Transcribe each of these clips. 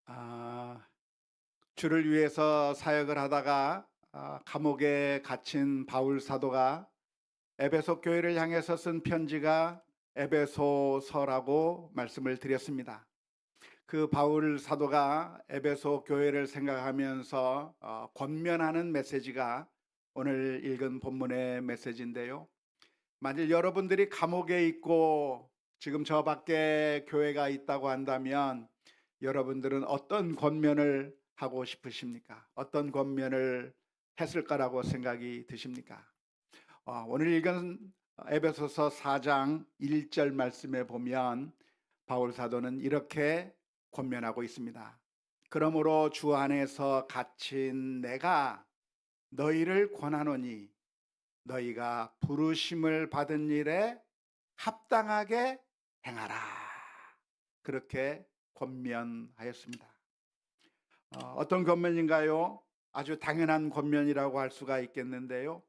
아, 주를 위해서 사역을 하다가 감옥에 갇힌 바울 사도가 에베소 교회를 향해서 쓴 편지가 에베소서라고 말씀을 드렸습니다. 그 바울 사도가 에베소 교회를 생각하면서 권면하는 메시지가 오늘 읽은 본문의 메시지인데요. 만일 여러분들이 감옥에 있고 지금 저 밖에 교회가 있다고 한다면 여러분들은 어떤 권면을 하고 싶으십니까? 어떤 권면을 했을 거라고 생각이 드십니까? 오늘 읽은 에베소서 4장 1절 말씀에 보면 바울 사도는 이렇게 권면하고 있습니다. 그러므로 주 안에서 갇힌 내가 너희를 권하노니 너희가 부르심을 받은 일에 합당하게 행하라. 그렇게 권면하였습니다. 어떤 권면인가요? 아주 당연한 권면이라고 할 수가 있겠는데요.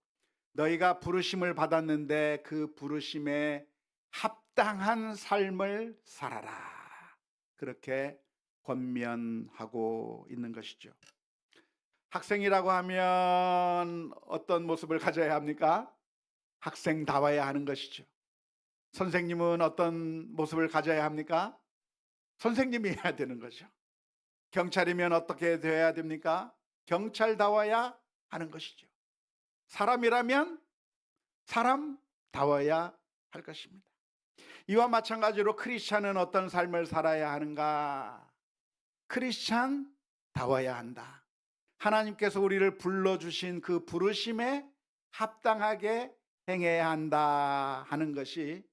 너희가 부르심을 받았는데 그 부르심에 합당한 삶을 살아라. 그렇게 권면하고 있는 것이죠. 학생이라고 하면 어떤 모습을 가져야 합니까? 학생다워야 하는 것이죠. 선생님은 어떤 모습을 가져야 합니까? 선생님이 해야 되는 거죠. 경찰이면 어떻게 되어야 됩니까? 경찰다워야 하는 것이죠. 사람이라면 사람다워야 할 것입니다. 이와 마찬가지로 크리스찬은 어떤 삶을 살아야 하는가? 크리스찬다워야 한다. 하나님께서 우리를 불러주신 그 부르심에 합당하게 행해야 한다 하는 것이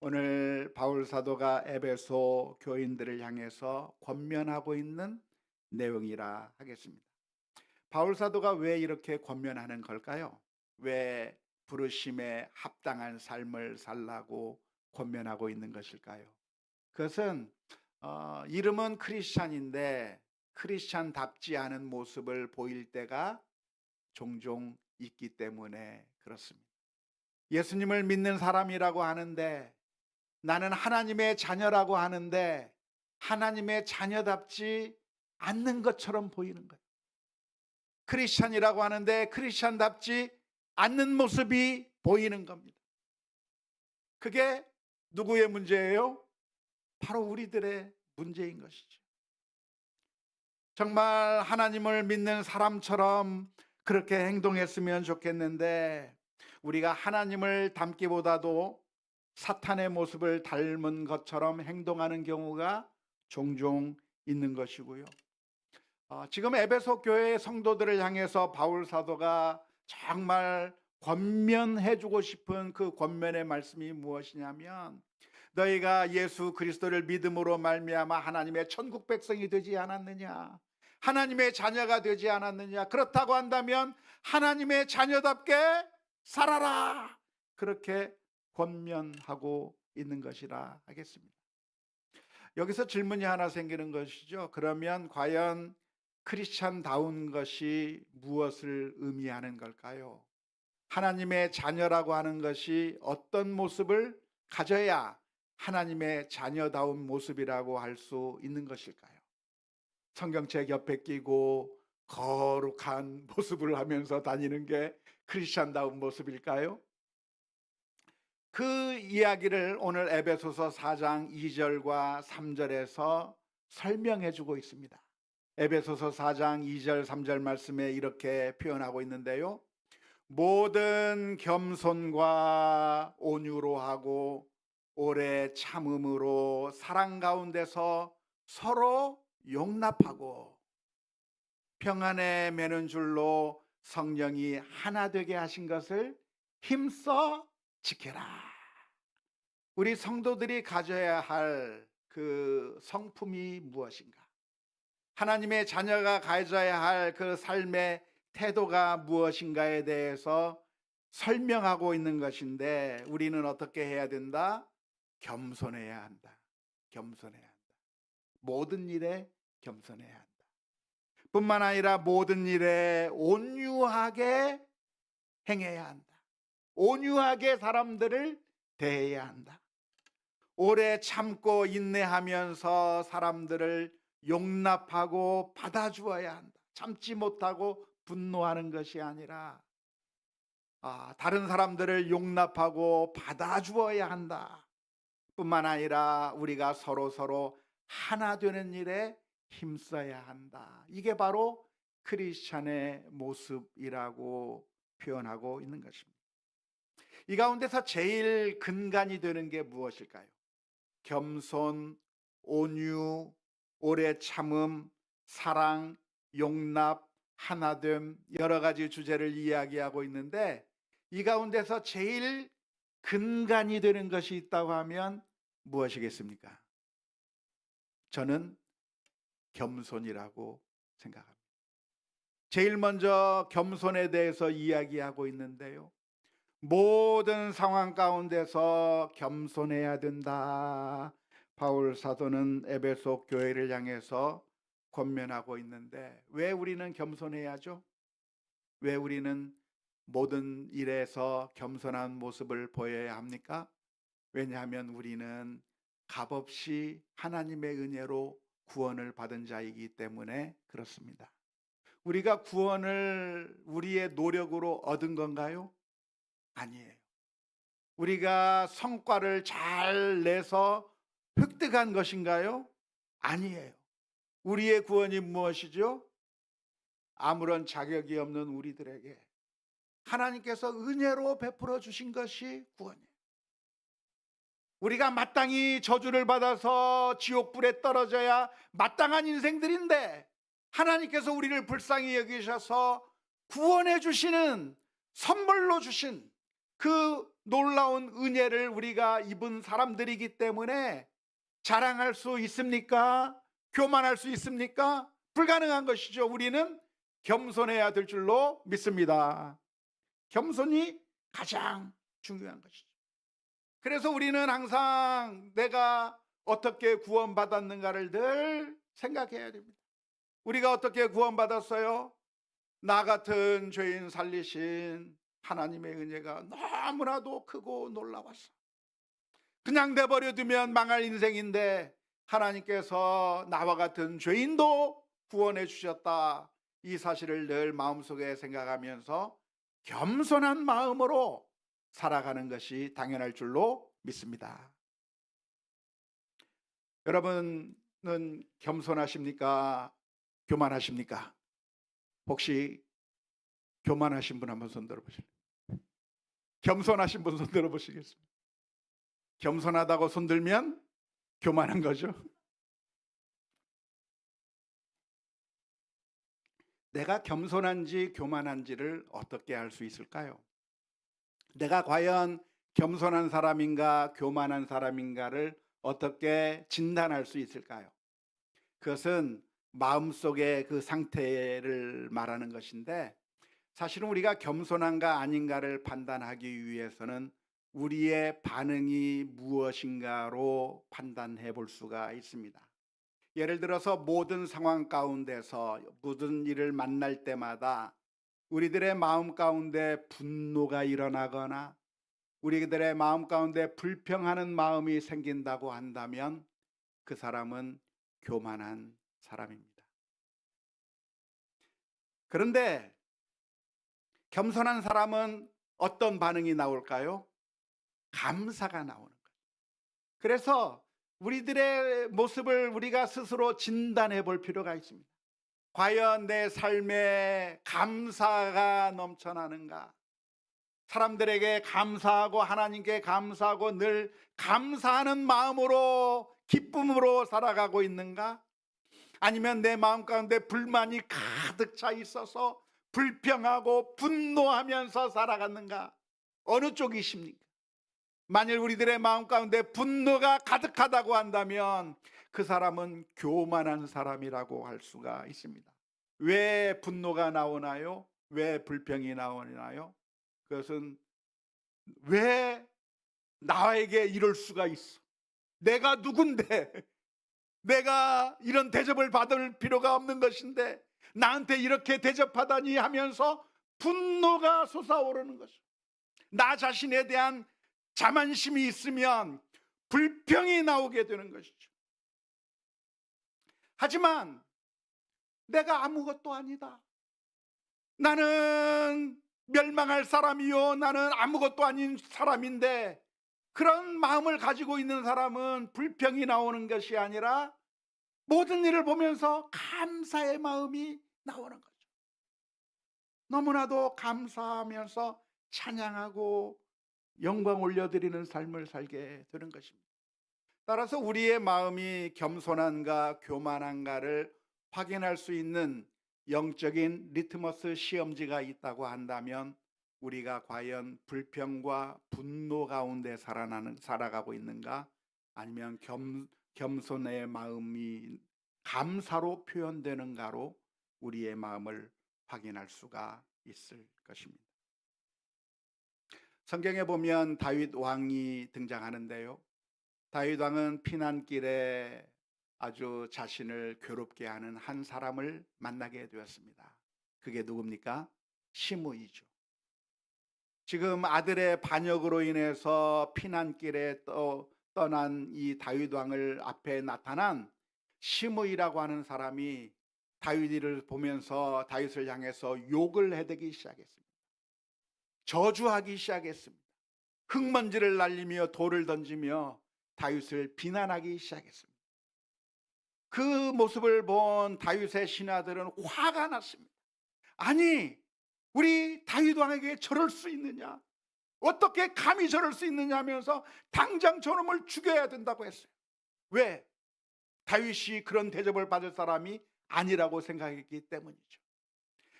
오늘 바울 사도가 에베소 교인들을 향해서 권면하고 있는 내용이라 하겠습니다. 바울 사도가 왜 이렇게 권면하는 걸까요? 왜 부르심에 합당한 삶을 살라고 권면하고 있는 것일까요? 그것은 이름은 크리스찬인데 크리스찬답지 않은 모습을 보일 때가 종종 있기 때문에 그렇습니다. 예수님을 믿는 사람이라고 하는데, 나는 하나님의 자녀라고 하는데 하나님의 자녀답지 않는 것처럼 보이는 거예요. 크리스찬이라고 하는데 크리스찬답지 않는 모습이 보이는 겁니다. 그게 누구의 문제예요? 바로 우리들의 문제인 것이죠. 정말 하나님을 믿는 사람처럼 그렇게 행동했으면 좋겠는데, 우리가 하나님을 닮기보다도 사탄의 모습을 닮은 것처럼 행동하는 경우가 종종 있는 것이고요. 지금 에베소 교회의 성도들을 향해서 바울 사도가 정말 권면해 주고 싶은 그 권면의 말씀이 무엇이냐면, 너희가 예수 그리스도를 믿음으로 말미암아 하나님의 천국 백성이 되지 않았느냐, 하나님의 자녀가 되지 않았느냐, 그렇다고 한다면 하나님의 자녀답게 살아라. 그렇게 권면하고 있는 것이라 하겠습니다. 여기서 질문이 하나 생기는 것이죠. 그러면 과연 크리스찬다운 것이 무엇을 의미하는 걸까요? 하나님의 자녀라고 하는 것이 어떤 모습을 가져야 하나님의 자녀다운 모습이라고 할 수 있는 것일까요? 성경책 옆에 끼고 거룩한 모습을 하면서 다니는 게 크리스찬다운 모습일까요? 그 이야기를 오늘 에베소서 4장 2절과 3절에서 설명해 주고 있습니다. 에베소서 4장 2절 3절 말씀에 이렇게 표현하고 있는데요. 모든 겸손과 온유로 하고 오래 참음으로 사랑 가운데서 서로 용납하고 평안에 매는 줄로 성령이 하나 되게 하신 것을 힘써 지켜라. 우리 성도들이 가져야 할 그 성품이 무엇인가? 하나님의 자녀가 가져야 할 그 삶의 태도가 무엇인가에 대해서 설명하고 있는 것인데, 우리는 어떻게 해야 된다? 겸손해야 한다. 겸손해야 한다. 모든 일에 겸손해야 한다. 뿐만 아니라 모든 일에 온유하게 행해야 한다. 온유하게 사람들을 대해야 한다. 오래 참고 인내하면서 사람들을 용납하고 받아주어야 한다. 참지 못하고 분노하는 것이 아니라 다른 사람들을 용납하고 받아주어야 한다. 뿐만 아니라 우리가 서로 하나 되는 일에 힘써야 한다. 이게 바로 크리스찬의 모습이라고 표현하고 있는 것입니다. 이 가운데서 제일 근간이 되는 게 무엇일까요? 겸손, 온유, 오래 참음, 사랑, 용납, 하나됨, 여러 가지 주제를 이야기하고 있는데, 이 가운데서 제일 근간이 되는 것이 있다고 하면 무엇이겠습니까? 저는 겸손이라고 생각합니다. 제일 먼저 겸손에 대해서 이야기하고 있는데요, 모든 상황 가운데서 겸손해야 된다. 바울 사도는 에베소 교회를 향해서 권면하고 있는데, 왜 우리는 겸손해야죠? 왜 우리는 모든 일에서 겸손한 모습을 보여야 합니까? 왜냐하면 우리는 값없이 하나님의 은혜로 구원을 받은 자이기 때문에 그렇습니다. 우리가 구원을 우리의 노력으로 얻은 건가요? 아니에요. 우리가 성과를 잘 내서 획득한 것인가요? 아니에요. 우리의 구원이 무엇이죠? 아무런 자격이 없는 우리들에게 하나님께서 은혜로 베풀어 주신 것이 구원이에요. 우리가 마땅히 저주를 받아서 지옥불에 떨어져야 마땅한 인생들인데, 하나님께서 우리를 불쌍히 여기셔서 구원해 주시는, 선물로 주신 그 놀라운 은혜를 우리가 입은 사람들이기 때문에 자랑할 수 있습니까? 교만할 수 있습니까? 불가능한 것이죠. 우리는 겸손해야 될 줄로 믿습니다. 겸손이 가장 중요한 것이죠. 그래서 우리는 항상 내가 어떻게 구원받았는가를 늘 생각해야 됩니다. 우리가 어떻게 구원받았어요? 나 같은 죄인 살리신 하나님의 은혜가 너무나도 크고 놀라웠어. 그냥 내버려 두면 망할 인생인데 하나님께서 나와 같은 죄인도 구원해 주셨다. 이 사실을 늘 마음속에 생각하면서 겸손한 마음으로 살아가는 것이 당연할 줄로 믿습니다. 여러분은 겸손하십니까? 교만하십니까? 혹시 교만하신 분 한번 손 들어보실래요? 겸손하신 분 손 들어보시겠습니다. 겸손하다고 손 들면 교만한 거죠. 내가 겸손한지 교만한지를 어떻게 알 수 있을까요? 내가 과연 겸손한 사람인가 교만한 사람인가를 어떻게 진단할 수 있을까요? 그것은 마음속의 그 상태를 말하는 것인데, 사실은 우리가 겸손한가 아닌가를 판단하기 위해서는 우리의 반응이 무엇인가로 판단해 볼 수가 있습니다. 예를 들어서 모든 상황 가운데서 모든 일을 만날 때마다 우리들의 마음 가운데 분노가 일어나거나 우리들의 마음 가운데 불평하는 마음이 생긴다고 한다면 그 사람은 교만한 사람입니다. 그런데 겸손한 사람은 어떤 반응이 나올까요? 감사가 나오는 거예요. 그래서 우리들의 모습을 우리가 스스로 진단해 볼 필요가 있습니다. 과연 내 삶에 감사가 넘쳐나는가? 사람들에게 감사하고 하나님께 감사하고 늘 감사하는 마음으로 기쁨으로 살아가고 있는가? 아니면 내 마음 가운데 불만이 가득 차 있어서 불평하고 분노하면서 살아갔는가? 어느 쪽이십니까? 만일 우리들의 마음 가운데 분노가 가득하다고 한다면 그 사람은 교만한 사람이라고 할 수가 있습니다. 왜 분노가 나오나요? 왜 불평이 나오나요? 그것은 왜 나에게 이럴 수가 있어? 내가 누군데? 내가 이런 대접을 받을 필요가 없는 것인데 나한테 이렇게 대접하다니 하면서 분노가 솟아오르는 것이죠. 나 자신에 대한 자만심이 있으면 불평이 나오게 되는 것이죠. 하지만 내가 아무것도 아니다. 나는 멸망할 사람이요, 나는 아무것도 아닌 사람인데, 그런 마음을 가지고 있는 사람은 불평이 나오는 것이 아니라 모든 일을 보면서 감사의 마음이 나오는 거죠. 너무나도 감사하면서 찬양하고 영광 올려드리는 삶을 살게 되는 것입니다. 따라서 우리의 마음이 겸손한가 교만한가를 확인할 수 있는 영적인 리트머스 시험지가 있다고 한다면, 우리가 과연 불평과 분노 가운데 살아가고 있는가, 아니면 겸손의 마음이 감사로 표현되는가로 우리의 마음을 확인할 수가 있을 것입니다. 성경에 보면 다윗 왕이 등장하는데요, 다윗 왕은 피난길에 아주 자신을 괴롭게 하는 한 사람을 만나게 되었습니다. 그게 누굽니까? 시므이죠. 지금 아들의 반역으로 인해서 피난길에 떠난 이 다윗 왕을 앞에 나타난 시므이라고 하는 사람이 다윗을 보면서 다윗을 향해서 욕을 해대기 시작했습니다. 저주하기 시작했습니다. 흙먼지를 날리며 돌을 던지며 다윗을 비난하기 시작했습니다. 그 모습을 본 다윗의 신하들은 화가 났습니다. 아니, 우리 다윗 왕에게 저럴 수 있느냐? 어떻게 감히 저럴 수 있느냐 하면서 당장 저놈을 죽여야 된다고 했어요. 왜? 다윗이 그런 대접을 받을 사람이 아니라고 생각했기 때문이죠.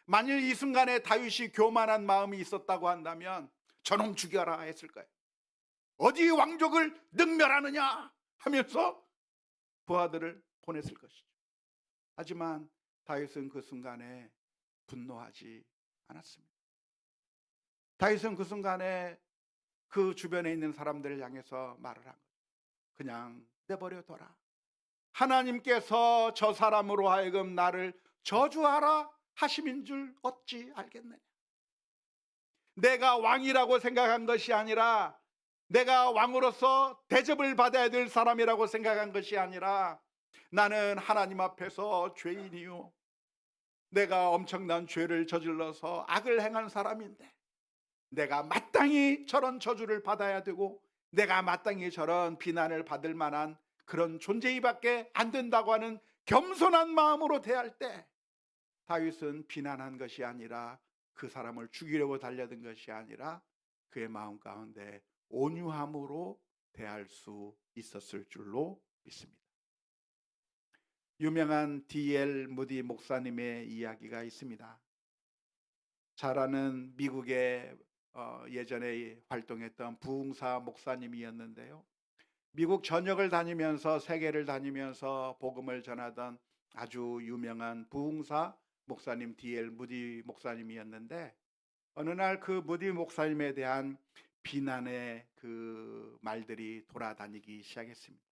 만일 이 순간에 다윗이 교만한 마음이 있었다고 한다면 저놈 죽여라 했을 거예요. 어디 왕족을 능멸하느냐 하면서 부하들을 보냈을 것이죠. 하지만 다윗은 그 순간에 분노하지 않았습니다. 다윗은 그 순간에 그 주변에 있는 사람들을 향해서 말을 한 거예요. 그냥 내버려둬라. 하나님께서 저 사람으로 하여금 나를 저주하라 하심인 줄 어찌 알겠느냐. 내가 왕이라고 생각한 것이 아니라, 내가 왕으로서 대접을 받아야 될 사람이라고 생각한 것이 아니라, 나는 하나님 앞에서 죄인이요, 내가 엄청난 죄를 저질러서 악을 행한 사람인데 내가 마땅히 저런 저주를 받아야 되고 내가 마땅히 저런 비난을 받을 만한 그런 존재이밖에 안 된다고 하는 겸손한 마음으로 대할 때, 다윗은 비난한 것이 아니라, 그 사람을 죽이려고 달려든 것이 아니라 그의 마음 가운데 온유함으로 대할 수 있었을 줄로 믿습니다. 유명한 D.L. 무디 목사님의 이야기가 있습니다. 잘 아는 미국의 예전에 활동했던 부흥사 목사님이었는데요, 미국 전역을 다니면서 세계를 다니면서 복음을 전하던 아주 유명한 부흥사 목사님 D.L. 무디 목사님이었는데, 어느 날 그 무디 목사님에 대한 비난의 그 말들이 돌아다니기 시작했습니다.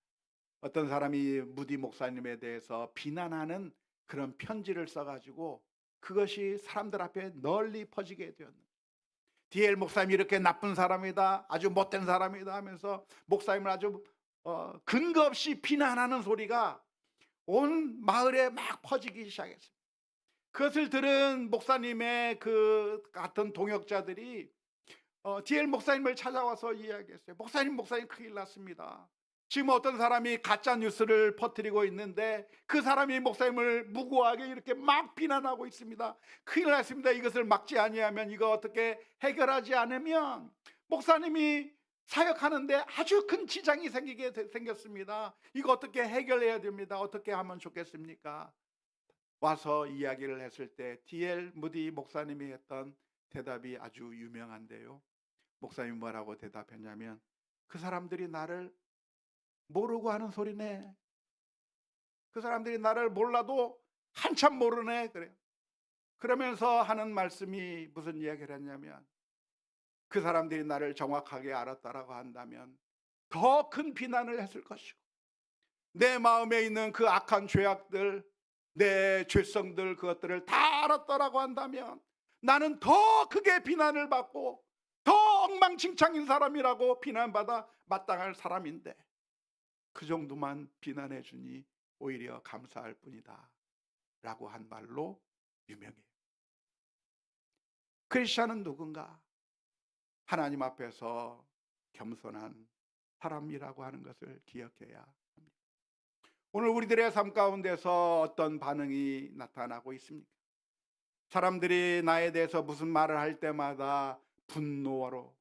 어떤 사람이 무디 목사님에 대해서 비난하는 그런 편지를 써가지고 그것이 사람들 앞에 널리 퍼지게 되었는데, D.L. 목사님이 이렇게 나쁜 사람이다, 아주 못된 사람이다 하면서 목사님을 아주 근거 없이 비난하는 소리가 온 마을에 막 퍼지기 시작했습니다. 그것을 들은 목사님의 그 같은 동역자들이 D.L. 목사님을 찾아와서 이야기했어요. 목사님 큰일 났습니다. 지금 어떤 사람이 가짜 뉴스를 퍼뜨리고 있는데 그 사람이 목사님을 무고하게 이렇게 막 비난하고 있습니다. 큰일 났습니다. 이것을 막지 아니하면, 이거 어떻게 해결하지 않으면 목사님이 사역하는데 아주 큰 지장이 생겼습니다. 이거 어떻게 해결해야 됩니다. 어떻게 하면 좋겠습니까? 와서 이야기를 했을 때 D.L. 무디 목사님이 했던 대답이 아주 유명한데요, 목사님이 뭐라고 대답했냐면, 그 사람들이 나를 모르고 하는 소리네. 그 사람들이 나를 몰라도 한참 모르네. 그래요. 그러면서 하는 말씀이 무슨 이야기를 했냐면, 그 사람들이 나를 정확하게 알았다라고 한다면 더 큰 비난을 했을 것이고, 내 마음에 있는 그 악한 죄악들, 내 죄성들, 그것들을 다 알았다라고 한다면 나는 더 크게 비난을 받고 더 엉망진창인 사람이라고 비난받아 마땅할 사람인데, 그 정도만 비난해 주니 오히려 감사할 뿐이다 라고 한 말로 유명해요. 크리스천은 누군가? 하나님 앞에서 겸손한 사람이라고 하는 것을 기억해야 합니다. 오늘 우리들의 삶 가운데서 어떤 반응이 나타나고 있습니까? 사람들이 나에 대해서 무슨 말을 할 때마다 분노로,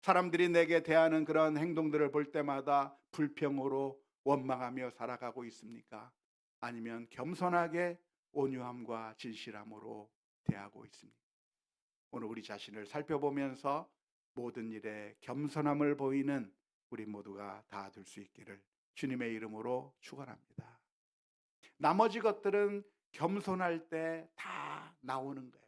사람들이 내게 대하는 그런 행동들을 볼 때마다 불평으로 원망하며 살아가고 있습니까? 아니면 겸손하게 온유함과 진실함으로 대하고 있습니까? 오늘 우리 자신을 살펴보면서 모든 일에 겸손함을 보이는 우리 모두가 다 될 수 있기를 주님의 이름으로 축원합니다. 나머지 것들은 겸손할 때 다 나오는 거예요.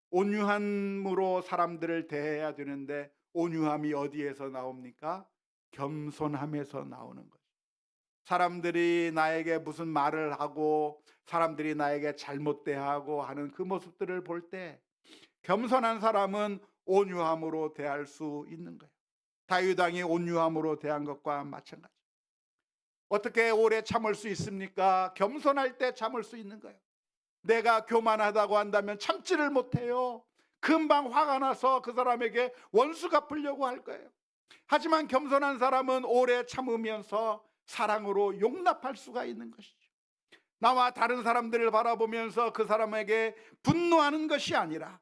온유함으로 사람들을 대해야 되는데 온유함이 어디에서 나옵니까? 겸손함에서 나오는 거죠. 사람들이 나에게 무슨 말을 하고 사람들이 나에게 잘못 대하고 하는 그 모습들을 볼 때 겸손한 사람은 온유함으로 대할 수 있는 거예요. 다윗 왕이 온유함으로 대한 것과 마찬가지. 어떻게 오래 참을 수 있습니까? 겸손할 때 참을 수 있는 거예요. 내가 교만하다고 한다면 참지를 못해요. 금방 화가 나서 그 사람에게 원수 갚으려고 할 거예요. 하지만 겸손한 사람은 오래 참으면서 사랑으로 용납할 수가 있는 것이죠. 나와 다른 사람들을 바라보면서 그 사람에게 분노하는 것이 아니라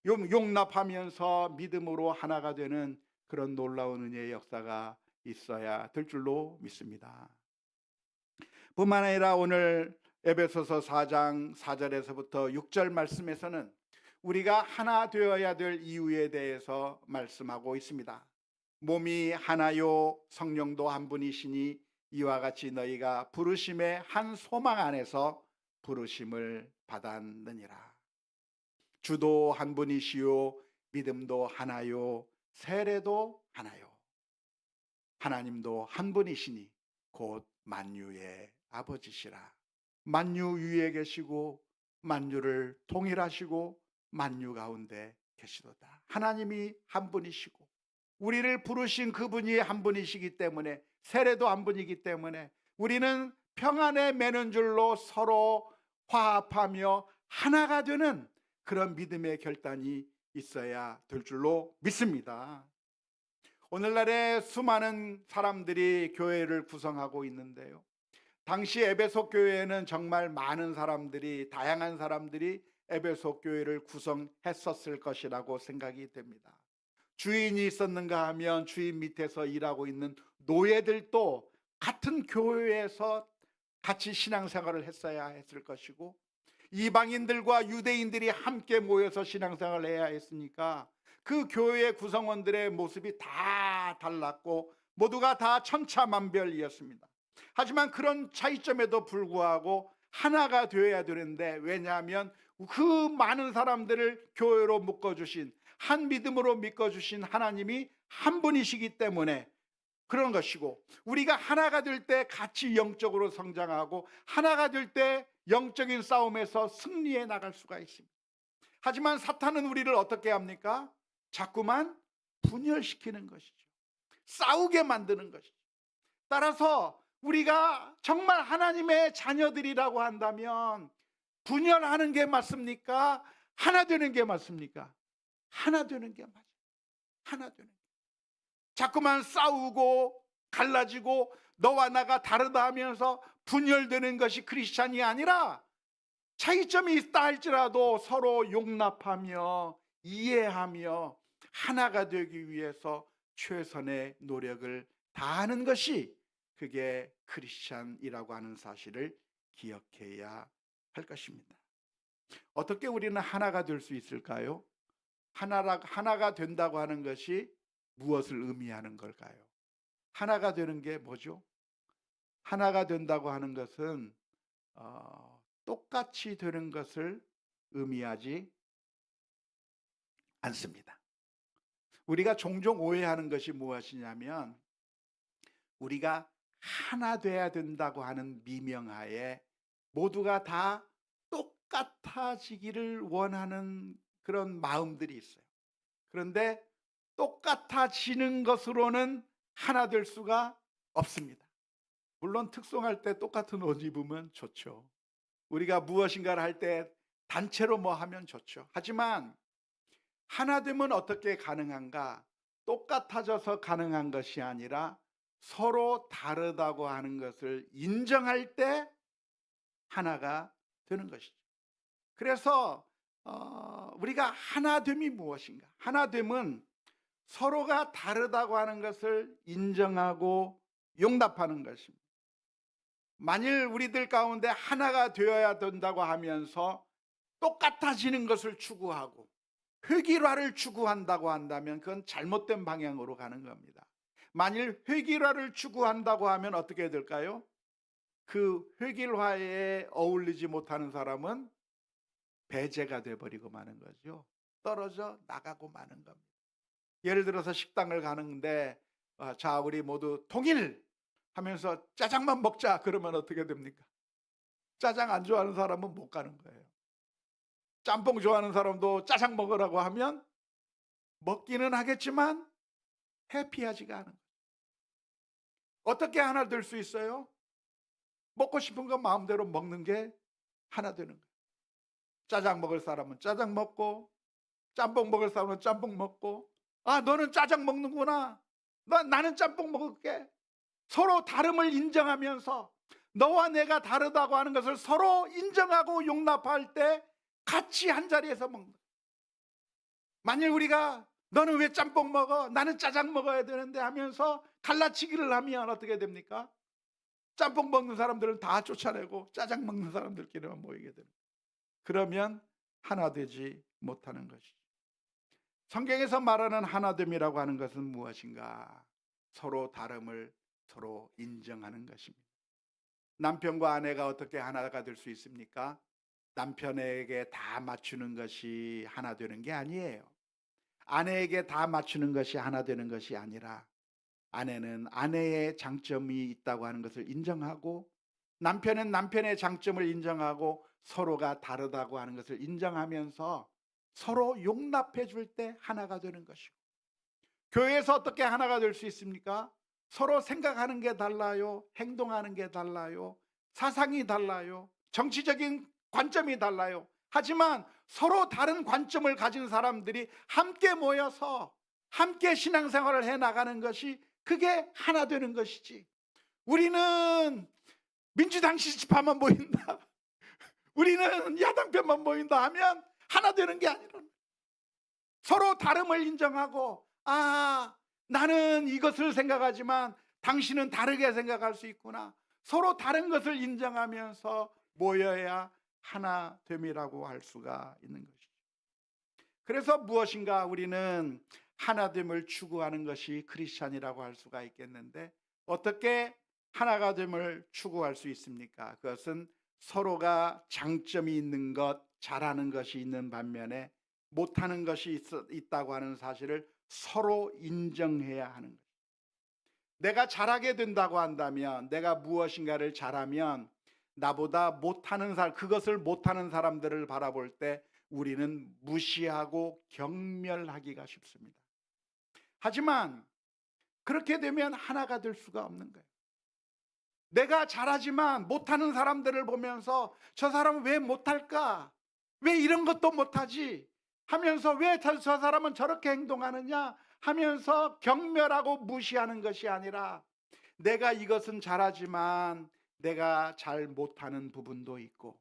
용납하면서 믿음으로 하나가 되는 그런 놀라운 은혜의 역사가 있어야 될 줄로 믿습니다. 뿐만 아니라 오늘 에베소서 4장 4절에서부터 6절 말씀에서는 우리가 하나 되어야 될 이유에 대해서 말씀하고 있습니다. 몸이 하나요 성령도 한 분이시니 이와 같이 너희가 부르심의 한 소망 안에서 부르심을 받았느니라. 주도 한 분이시요 믿음도 하나요 세례도 하나요. 하나님도 한 분이시니 곧 만유의 아버지시라. 만유 위에 계시고 만유를 통일하시고 만유 가운데 계시도다. 하나님이 한 분이시고 우리를 부르신 그분이 한 분이시기 때문에, 세례도 한 분이기 때문에 우리는 평안에 매는 줄로 서로 화합하며 하나가 되는 그런 믿음의 결단이 있어야 될 줄로 믿습니다. 오늘날에 수많은 사람들이 교회를 구성하고 있는데요, 당시 에베소 교회에는 정말 많은 사람들이, 다양한 사람들이 에베소 교회를 구성했었을 것이라고 생각이 됩니다. 주인이 있었는가 하면 주인 밑에서 일하고 있는 노예들도 같은 교회에서 같이 신앙생활을 했어야 했을 것이고, 이방인들과 유대인들이 함께 모여서 신앙생활을 해야 했으니까 그 교회 구성원들의 모습이 다 달랐고 모두가 다 천차만별이었습니다. 하지만 그런 차이점에도 불구하고 하나가 되어야 되는데, 왜냐하면 그 많은 사람들을 교회로 묶어주신, 한 믿음으로 믿어주신 하나님이 한 분이시기 때문에 그런 것이고, 우리가 하나가 될 때 같이 영적으로 성장하고 하나가 될 때 영적인 싸움에서 승리해 나갈 수가 있습니다. 하지만 사탄은 우리를 어떻게 합니까? 자꾸만 분열시키는 것이죠. 싸우게 만드는 것이죠. 따라서 우리가 정말 하나님의 자녀들이라고 한다면 분열하는 게 맞습니까? 하나 되는 게 맞습니까? 하나 되는 게 맞아요. 하나 되는 게. 자꾸만 싸우고 갈라지고 너와 나가 다르다 하면서 분열되는 것이 크리스찬이 아니라, 차이점이 있다 할지라도 서로 용납하며 이해하며 하나가 되기 위해서 최선의 노력을 다하는 것이, 그게 크리스찬이라고 하는 사실을 기억해야 할 것입니다. 어떻게 우리는 하나가 될 수 있을까요? 하나가 된다고 하는 것이 무엇을 의미하는 걸까요? 하나가 되는 게 뭐죠? 하나가 된다고 하는 것은 똑같이 되는 것을 의미하지 않습니다. 우리가 종종 오해하는 것이 무엇이냐면, 우리가 하나 돼야 된다고 하는 미명하에 모두가 다 똑같아지기를 원하는 그런 마음들이 있어요. 그런데 똑같아지는 것으로는 하나 될 수가 없습니다. 물론 특송할 때 똑같은 옷 입으면 좋죠. 우리가 무엇인가를 할 때 단체로 뭐 하면 좋죠. 하지만 하나 되면 어떻게 가능한가? 똑같아져서 가능한 것이 아니라 서로 다르다고 하는 것을 인정할 때 하나가 되는 것이죠. 그래서 우리가 하나됨이 무엇인가? 하나됨은 서로가 다르다고 하는 것을 인정하고 용납하는 것입니다. 만일 우리들 가운데 하나가 되어야 된다고 하면서 똑같아지는 것을 추구하고 획일화를 추구한다고 한다면 그건 잘못된 방향으로 가는 겁니다. 만일 획일화를 추구한다고 하면 어떻게 될까요? 그 획일화에 어울리지 못하는 사람은 배제가 돼버리고 마는 거죠. 떨어져 나가고 마는 겁니다. 예를 들어서 식당을 가는데 자 우리 모두 통일 하면서 짜장만 먹자 그러면 어떻게 됩니까? 짜장 안 좋아하는 사람은 못 가는 거예요. 짬뽕 좋아하는 사람도 짜장 먹으라고 하면 먹기는 하겠지만 해피하지가 않은 거예요. 어떻게 하나 될 수 있어요? 먹고 싶은 거 마음대로 먹는 게 하나 되는 거예요. 짜장 먹을 사람은 짜장 먹고 짬뽕 먹을 사람은 짬뽕 먹고 아 너는 짜장 먹는구나. 나는 짬뽕 먹을게. 서로 다름을 인정하면서 너와 내가 다르다고 하는 것을 서로 인정하고 용납할 때 같이 한 자리에서 먹는 거예요. 만일 우리가 너는 왜 짬뽕 먹어? 나는 짜장 먹어야 되는데 하면서 갈라치기를 하면 어떻게 됩니까? 짬뽕 먹는 사람들은 다 쫓아내고 짜장 먹는 사람들끼리만 모이게 됩니다. 그러면 하나 되지 못하는 것이죠. 성경에서 말하는 하나됨이라고 하는 것은 무엇인가? 서로 다름을 서로 인정하는 것입니다. 남편과 아내가 어떻게 하나가 될 수 있습니까? 남편에게 다 맞추는 것이 하나 되는 게 아니에요. 아내에게 다 맞추는 것이 하나 되는 것이 아니라 아내는 아내의 장점이 있다고 하는 것을 인정하고 남편은 남편의 장점을 인정하고 서로가 다르다고 하는 것을 인정하면서 서로 용납해 줄 때 하나가 되는 것이고, 교회에서 어떻게 하나가 될 수 있습니까? 서로 생각하는 게 달라요. 행동하는 게 달라요. 사상이 달라요. 정치적인 관점이 달라요. 하지만 서로 다른 관점을 가진 사람들이 함께 모여서 함께 신앙생활을 해 나가는 것이 그게 하나 되는 것이지. 우리는 민주당 지지파만 모인다. 우리는 야당편만 모인다 하면 하나 되는 게 아니라 서로 다름을 인정하고 나는 이것을 생각하지만 당신은 다르게 생각할 수 있구나. 서로 다른 것을 인정하면서 모여야 하나됨이라고 할 수가 있는 것이죠. 그래서 무엇인가 우리는 하나됨을 추구하는 것이 크리스찬이라고 할 수가 있겠는데 어떻게 하나가 됨을 추구할 수 있습니까? 그것은 서로가 장점이 있는 것, 잘하는 것이 있는 반면에 못하는 것이 있다고 하는 사실을 서로 인정해야 하는 거예요. 내가 잘하게 된다고 한다면, 내가 무엇인가를 잘하면 나보다 못하는 사람, 그것을 못하는 사람들을 바라볼 때 우리는 무시하고 경멸하기가 쉽습니다. 하지만 그렇게 되면 하나가 될 수가 없는 거예요. 내가 잘하지만 못하는 사람들을 보면서 저 사람은 왜 못할까? 왜 이런 것도 못하지? 하면서 왜 저 사람은 저렇게 행동하느냐? 하면서 경멸하고 무시하는 것이 아니라 내가 이것은 잘하지만 내가 잘 못하는 부분도 있고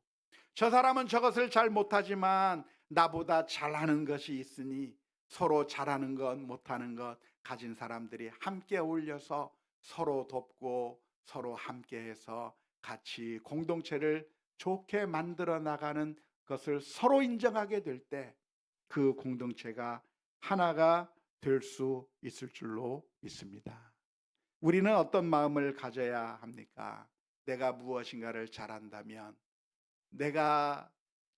저 사람은 저것을 잘 못하지만 나보다 잘하는 것이 있으니 서로 잘하는 것 못하는 것 가진 사람들이 함께 어울려서 서로 돕고 서로 함께해서 같이 공동체를 좋게 만들어 나가는 것을 서로 인정하게 될 때 그 공동체가 하나가 될 수 있을 줄로 믿습니다. 우리는 어떤 마음을 가져야 합니까? 내가 무엇인가를 잘한다면 내가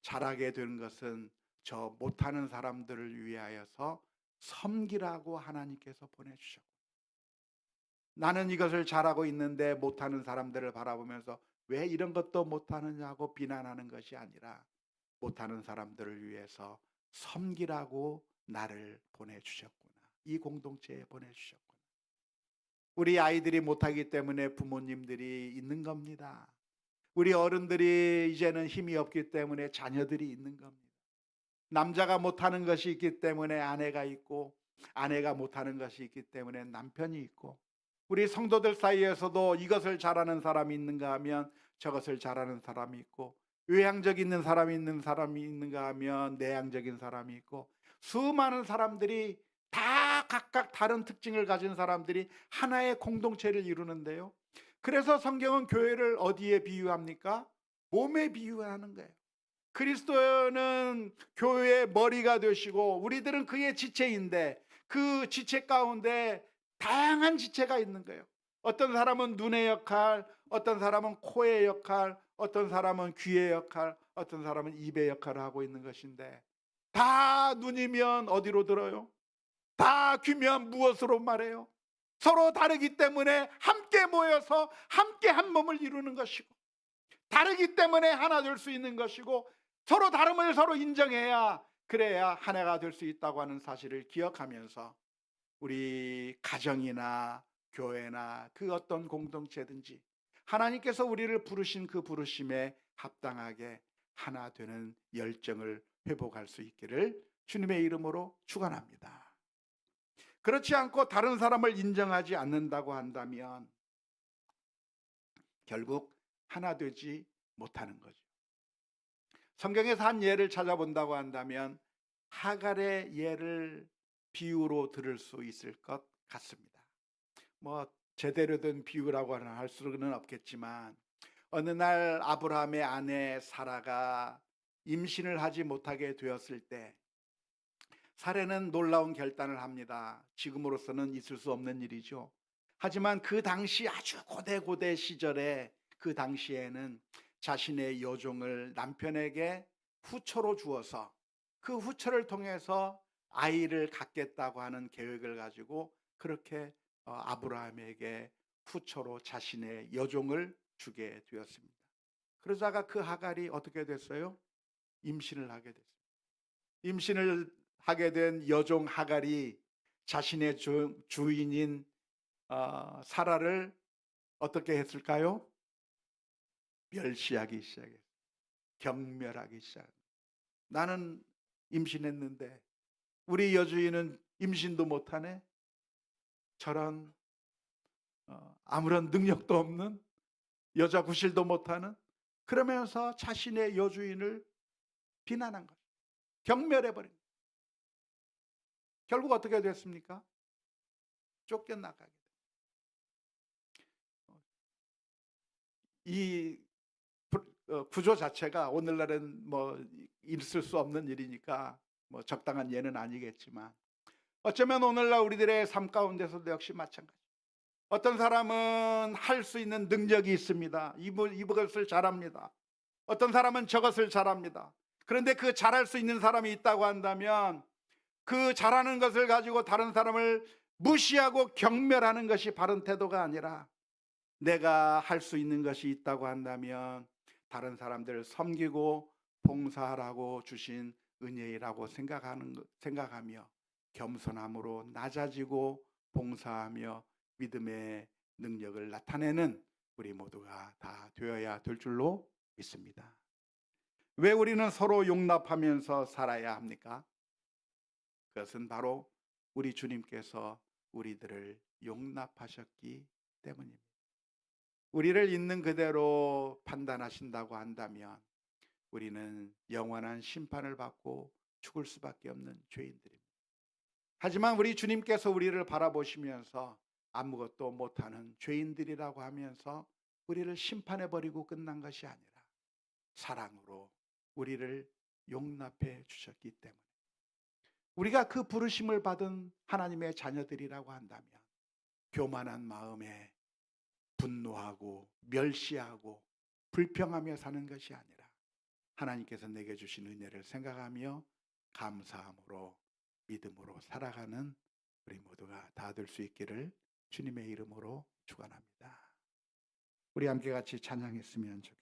잘하게 되는 것은 저 못하는 사람들을 위하여서 섬기라고 하나님께서 보내주셨고, 나는 이것을 잘하고 있는데 못하는 사람들을 바라보면서 왜 이런 것도 못하느냐고 비난하는 것이 아니라 못하는 사람들을 위해서 섬기라고 나를 보내주셨구나. 이 공동체에 보내주셨구나. 우리 아이들이 못하기 때문에 부모님들이 있는 겁니다. 우리 어른들이 이제는 힘이 없기 때문에 자녀들이 있는 겁니다. 남자가 못하는 것이 있기 때문에 아내가 있고, 아내가 못하는 것이 있기 때문에 남편이 있고, 우리 성도들 사이에서도 이것을 잘하는 사람이 있는가 하면 저것을 잘하는 사람이 있고, 외향적 있는 사람이 있는가 하면 내향적인 사람이 있고, 수많은 사람들이 다 각각 다른 특징을 가진 사람들이 하나의 공동체를 이루는데요. 그래서 성경은 교회를 어디에 비유합니까? 몸에 비유하는 거예요. 그리스도는 교회의 머리가 되시고 우리들은 그의 지체인데, 그 지체 가운데 다양한 지체가 있는 거예요. 어떤 사람은 눈의 역할, 어떤 사람은 코의 역할, 어떤 사람은 귀의 역할, 어떤 사람은 입의 역할을 하고 있는 것인데, 다 눈이면 어디로 들어요? 다 귀면 무엇으로 말해요? 서로 다르기 때문에 함께 모여서 함께 한 몸을 이루는 것이고, 다르기 때문에 하나 될 수 있는 것이고, 서로 다름을 서로 인정해야, 그래야 하나가 될 수 있다고 하는 사실을 기억하면서 우리 가정이나 교회나 그 어떤 공동체든지 하나님께서 우리를 부르신 그 부르심에 합당하게 하나 되는 열정을 회복할 수 있기를 주님의 이름으로 축원합니다. 그렇지 않고 다른 사람을 인정하지 않는다고 한다면 결국 하나 되지 못하는 거죠. 성경에서 한 예를 찾아본다고 한다면 하갈의 예를 비유로 들을 수 있을 것 같습니다. 제대로 된 비유라고 할 수는 없겠지만, 어느 날 아브라함의 아내 사라가 임신을 하지 못하게 되었을 때 사례는 놀라운 결단을 합니다. 지금으로서는 있을 수 없는 일이죠. 하지만 그 당시 아주 고대 시절에, 그 당시에는 자신의 여종을 남편에게 후처로 주어서 그 후처를 통해서 아이를 갖겠다고 하는 계획을 가지고 그렇게 아브라함에게 후처로 자신의 여종을 주게 되었습니다. 그러다가 그 하갈이 어떻게 됐어요? 임신을 하게 됐습니다. 임신을 하게 된 여종 하갈이 자신의 주인인 사라를 어떻게 했을까요? 멸시하기 시작했어요. 경멸하기 시작합니다. 나는 임신했는데 우리 여주인은 임신도 못하네? 저런 아무런 능력도 없는, 여자 구실도 못하는, 그러면서 자신의 여주인을 비난한 거죠. 경멸해버린 거예요. 결국 어떻게 됐습니까? 쫓겨나가게 돼요. 이 구조 자체가 오늘날은 있을 수 없는 일이니까 적당한 예는 아니겠지만, 어쩌면 오늘날 우리들의 삶 가운데서도 역시 마찬가지. 어떤 사람은 할 수 있는 능력이 있습니다. 이것을 잘합니다. 어떤 사람은 저것을 잘합니다. 그런데 그 잘할 수 있는 사람이 있다고 한다면 그 잘하는 것을 가지고 다른 사람을 무시하고 경멸하는 것이 바른 태도가 아니라, 내가 할 수 있는 것이 있다고 한다면 다른 사람들을 섬기고 봉사하라고 주신 은혜라고 생각하며 겸손함으로 낮아지고 봉사하며 믿음의 능력을 나타내는 우리 모두가 다 되어야 될 줄로 믿습니다. 왜 우리는 서로 용납하면서 살아야 합니까? 그것은 바로 우리 주님께서 우리들을 용납하셨기 때문입니다. 우리를 있는 그대로 판단하신다고 한다면 우리는 영원한 심판을 받고 죽을 수밖에 없는 죄인들입니다. 하지만 우리 주님께서 우리를 바라보시면서 아무것도 못하는 죄인들이라고 하면서 우리를 심판해버리고 끝난 것이 아니라 사랑으로 우리를 용납해 주셨기 때문에, 우리가 그 부르심을 받은 하나님의 자녀들이라고 한다면 교만한 마음에 분노하고 멸시하고 불평하며 사는 것이 아니라 하나님께서 내게 주신 은혜를 생각하며 감사함으로 믿음으로 살아가는 우리 모두가 다 될 수 있기를 주님의 이름으로 축원합니다. 우리 함께 같이 찬양했으면 좋겠습니다.